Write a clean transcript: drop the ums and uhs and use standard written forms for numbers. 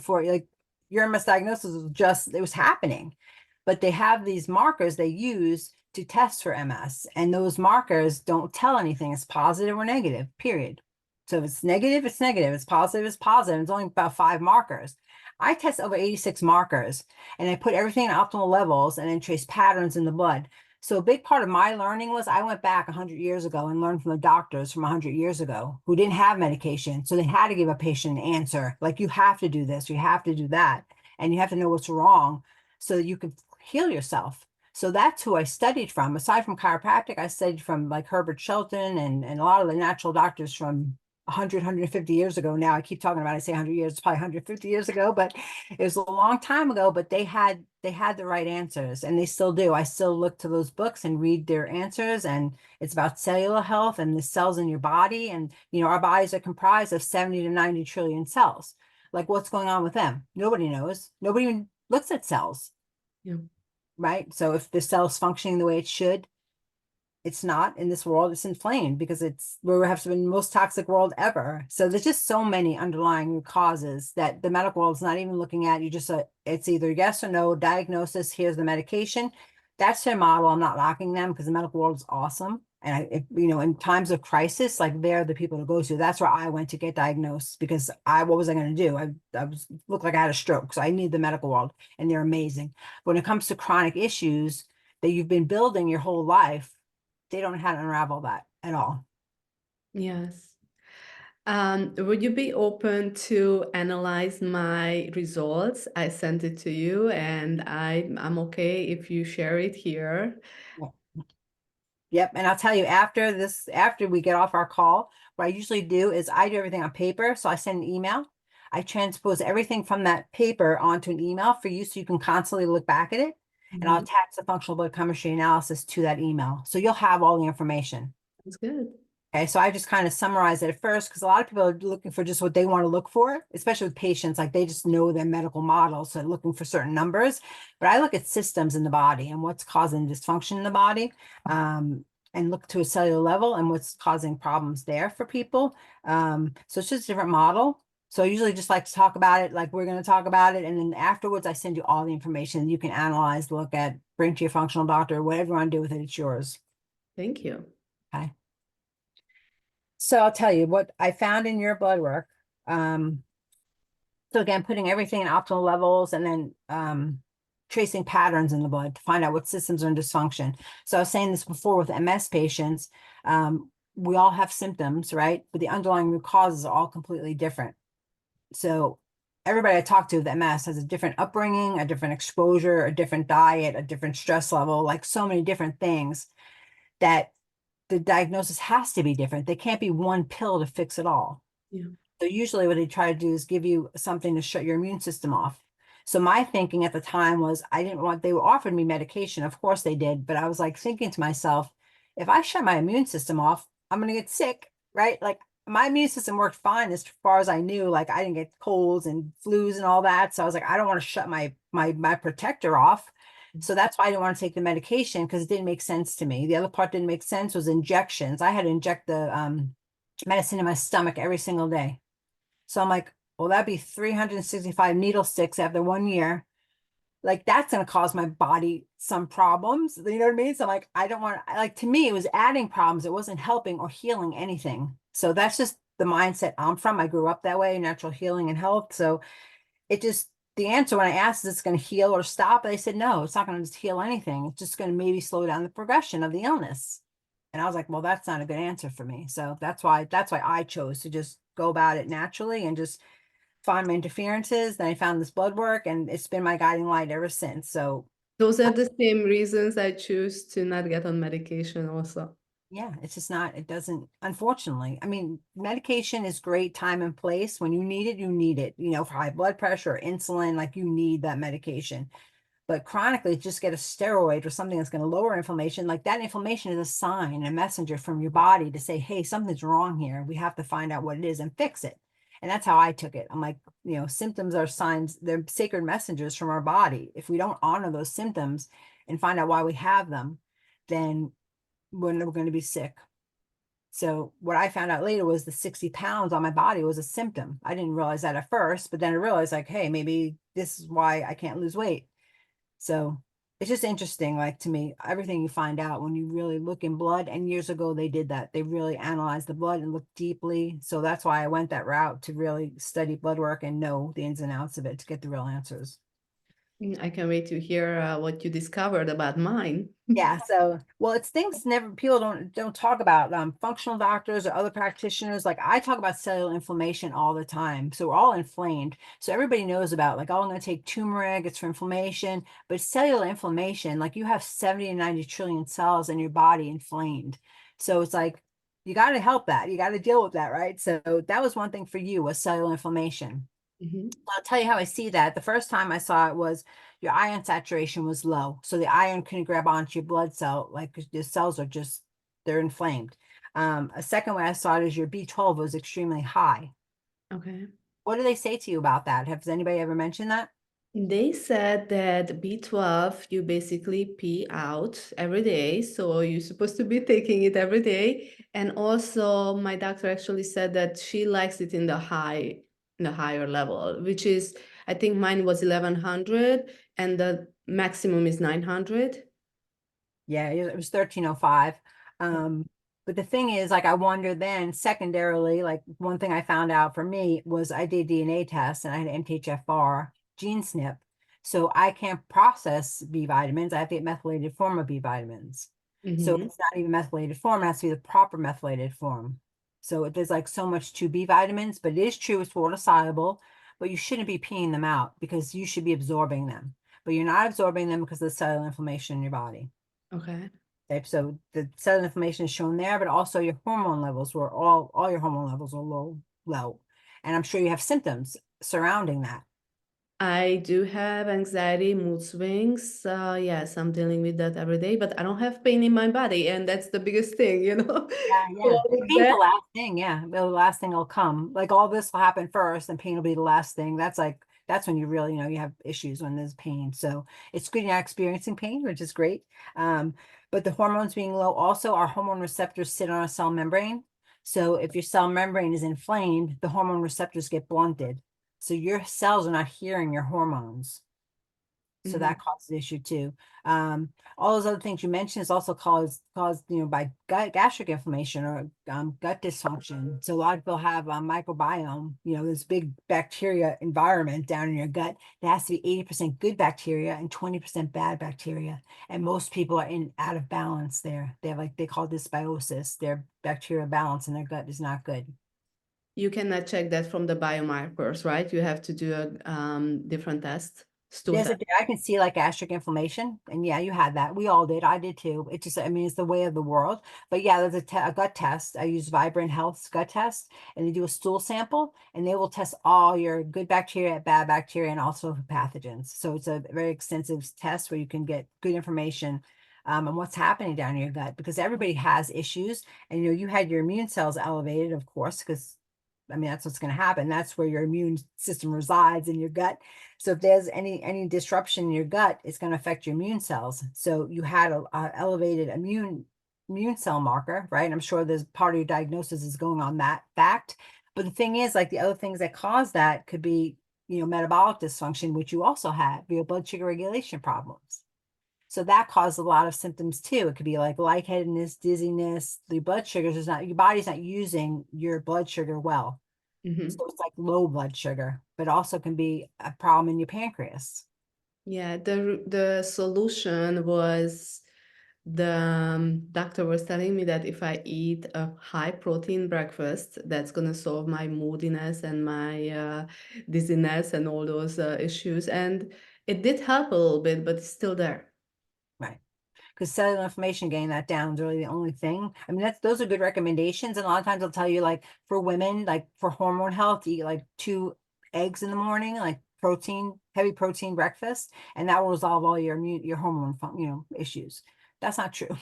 before, like your misdiagnosis was just, it was happening. But they have these markers they use to test for MS, and those markers don't tell anything. It's positive or negative, period. So if it's negative, it's negative. It's positive, it's positive. It's only about 5 markers. I test over 86 markers, and I put everything in optimal levels and then trace patterns in the blood. So a big part of my learning was I went back 100 years ago and learned from the doctors from 100 years ago who didn't have medication. So they had to give a patient an answer, like you have to do this, you have to do that, and you have to know what's wrong so that you can heal yourself. So that's who I studied from. Aside from chiropractic, I studied from like Herbert Shelton and a lot of the natural doctors from 100, 150 years ago. Now I keep talking about, I say 100 years, it's probably 150 years ago, but it was a long time ago, but they had the right answers, and they still do. I still look to those books and read their answers, and it's about cellular health and the cells in your body. And, you know, our bodies are comprised of 70 to 90 trillion cells. Like what's going on with them? Nobody knows. Nobody even looks at cells. Yeah. Right? So if the cell's functioning the way it should, it's not in this world. It's inflamed because we have been the most toxic world ever. So there's just so many underlying causes that the medical world is not even looking at. You just it's either yes or no diagnosis. Here's the medication. That's their model. I'm not knocking them because the medical world is awesome. And you know, in times of crisis, like they're the people to go to. That's where I went to get diagnosed because what was I going to do? I looked like I had a stroke, so I need the medical world, and they're amazing. When it comes to chronic issues that you've been building your whole life, they don't know how to unravel that at all. Yes. Would you be open to analyze my results? I sent it to you, and I'm okay if you share it here. Yeah. Yep. And I'll tell you, after we get off our call, what I usually do is I do everything on paper. So I send an email. I transpose everything from that paper onto an email for you so you can constantly look back at it. And I'll Mhm. attach the functional biochemistry analysis to that email. So you'll have all the information. That's good. Okay, so I just kind of summarize it at first because a lot of people are looking for just what they want to look for, especially with patients. Like they just know their medical model, so they're looking for certain numbers. But I look at systems in the body and what's causing dysfunction in the body, and look to a cellular level and what's causing problems there for people. So it's just a different model. So I usually just like to talk about it, like we're going to talk about it, and then afterwards I send you all the information you can analyze, look at, bring to your functional doctor, whatever you want to do with it, it's yours. Thank you. Okay. So I'll tell you what I found in your blood work. So again, putting everything in optimal levels and then tracing patterns in the blood to find out what systems are in dysfunction. So I was saying this before with MS patients, we all have symptoms, right? But the underlying root causes are all completely different. So everybody I talk to with MS has a different upbringing, a different exposure, a different diet, a different stress level, like so many different things that the diagnosis has to be different. They can't be one pill to fix it all. Yeah. So usually what they try to do is give you something to shut your immune system off. So my thinking at the time was I didn't want, they offered me medication. Of course they did. But I was like thinking to myself, if I shut my immune system off, I'm going to get sick, right? Like my immune system worked fine as far as I knew. Like I didn't get colds and flus and all that. So I was like, I don't want to shut my protector off. So that's why I didn't want to take the medication because it didn't make sense to me. The other part didn't make sense was injections. I had to inject the medicine in my stomach every single day. So I'm like, well, that'd be 365 needle sticks after 1 year. Like that's going to cause my body some problems. You know what I mean? So I'm like, I don't want like to me, it was adding problems. It wasn't helping or healing anything. So that's just the mindset I'm from. I grew up that way, natural healing and health. So it just, the answer when I asked, is it's going to heal or stop? They said, no, it's not going to just heal anything. It's just going to maybe slow down the progression of the illness. And I was like, well, that's not a good answer for me. So that's why I chose to just go about it naturally and just find my interferences. Then I found this blood work and it's been my guiding light ever since. So Those are the same reasons I choose to not get on medication also. yeah, it's just not, it doesn't, unfortunately. I mean, medication is great time and place. When you need it, you need it. You know, for high blood pressure or insulin, like you need that medication. But chronically, just get a steroid or something that's going to lower inflammation. Like that inflammation is a sign, a messenger from your body to say, hey, something's wrong here. We have to find out what it is and fix it. And that's how I took it. I'm like, you know, symptoms are signs, they're sacred messengers from our body. If we don't honor those symptoms and find out why we have them, then we're going to be sick. So what I found out later was the 60 pounds on my body was a symptom. I didn't realize that at first, but then I realized like, hey, maybe this is why I can't lose weight. So it's just interesting, like to me, everything you find out when you really look in blood. And years ago, they did that. They really analyzed the blood and looked deeply. So that's why I went that route to really study blood work and know the ins and outs of it to get the real answers. I can't wait to hear what you discovered about mine. Yeah, so well, it's things never people don't talk about. Functional doctors or other practitioners, like I talk about cellular inflammation all the time. So we're all inflamed. So everybody knows about like, oh, I'm going to take turmeric, it's for inflammation, but cellular inflammation, like you have 70 and 90 trillion cells in your body inflamed. So it's like you got to help that. You got to deal with that, right? So that was one thing for you was cellular inflammation. Mhm. I'll tell you how I see that. The first time I saw it was your iron saturation was low. So the iron couldn't grab onto your blood cell, like your cells are just, they're inflamed. A second way I saw it is your B12 was extremely high. Okay. What do they say to you about that? Has anybody ever mentioned that? They said that B12 you basically pee out every day, so you're supposed to be taking it every day. And also, my doctor actually said that she likes it in the higher level, which is I think mine was 1100, and the maximum is 900. Yeah, it was 1305. But the thing is, like, I wonder then, secondarily, like, one thing I found out for me was I did DNA tests and I had MTHFR gene SNP. So I can't process B vitamins. I have to get methylated form of B vitamins. So Mm-hmm. it's not even methylated form, it has to be the proper methylated form. So there's like so much to B vitamins, but it is true it's water soluble, but you shouldn't be peeing them out because you should be absorbing them. But you're not absorbing them because of the cellular inflammation in your body. Okay. Okay, so the cellular inflammation is shown there, but also your hormone levels were all your hormone levels are low. And I'm sure you have symptoms surrounding that. I do have anxiety, mood swings. Yes, I'm dealing with that every day, but I don't have pain in my body, and that's the biggest thing, you know. Yeah, So yeah. with Pain's the that, last thing, yeah. The last thing will come. Like all this will happen first, and pain will be the last thing. That's like that's when you really, you have issues when there's pain. So it's good you're not experiencing pain, which is great. But the hormones being low, also our hormone receptors sit on a cell membrane. So if your cell membrane is inflamed, the hormone receptors get blunted. So your cells are not hearing your hormones. So mhm, that causes issue too. Um, all those other things you mentioned is also caused by gastric inflammation or gut dysfunction. So a lot of people have microbiome, this big bacteria environment down in your gut. It has to be 80% good bacteria and 20% bad bacteria. And most people are in out of balance there. They have they call dysbiosis. Their bacterial balance in their gut is not good. you cannot check that from the biomarkers, right? You have to do a different test, stool There's test. I can see like gastric inflammation, and yeah, you had that. We all did. I did too. It just, I mean, it's the way of the world. But yeah, there's a gut test. I use Vibrant Health's gut test, and they do a stool sample, and they will test all your good bacteria, bad bacteria, and also pathogens. So it's a very extensive test where you can get good information on what's happening down in your gut because everybody has issues, and you had your immune cells elevated, of course, because I mean that's what's going to happen. That's where your immune system resides in your gut. So if there's any disruption in your gut, it's going to affect your immune cells. So you had a elevated immune cell marker, right? I'm sure there's part of your diagnosis is going on that fact. But the thing is, like the other things that cause that could be, metabolic dysfunction, which you also had, your blood sugar regulation problems. So that caused a lot of symptoms too. It could be like lightheadedness, dizziness. The blood sugars is not, your body's not using your blood sugar well. Mhm. So it's like low blood sugar, but also can be a problem in your pancreas. Yeah, the solution was the doctor was telling me that if I eat a high protein breakfast, that's gonna solve my moodiness and my dizziness and all those issues. And it did help a little bit, but it's still there. Right. Because cellular inflammation, getting that down is really the only thing. I mean, those are good recommendations. And a lot of times they'll tell you like for women, like for hormone health, to eat like 2 eggs in the morning, like heavy protein breakfast, and that will resolve all your hormone issues. That's not true.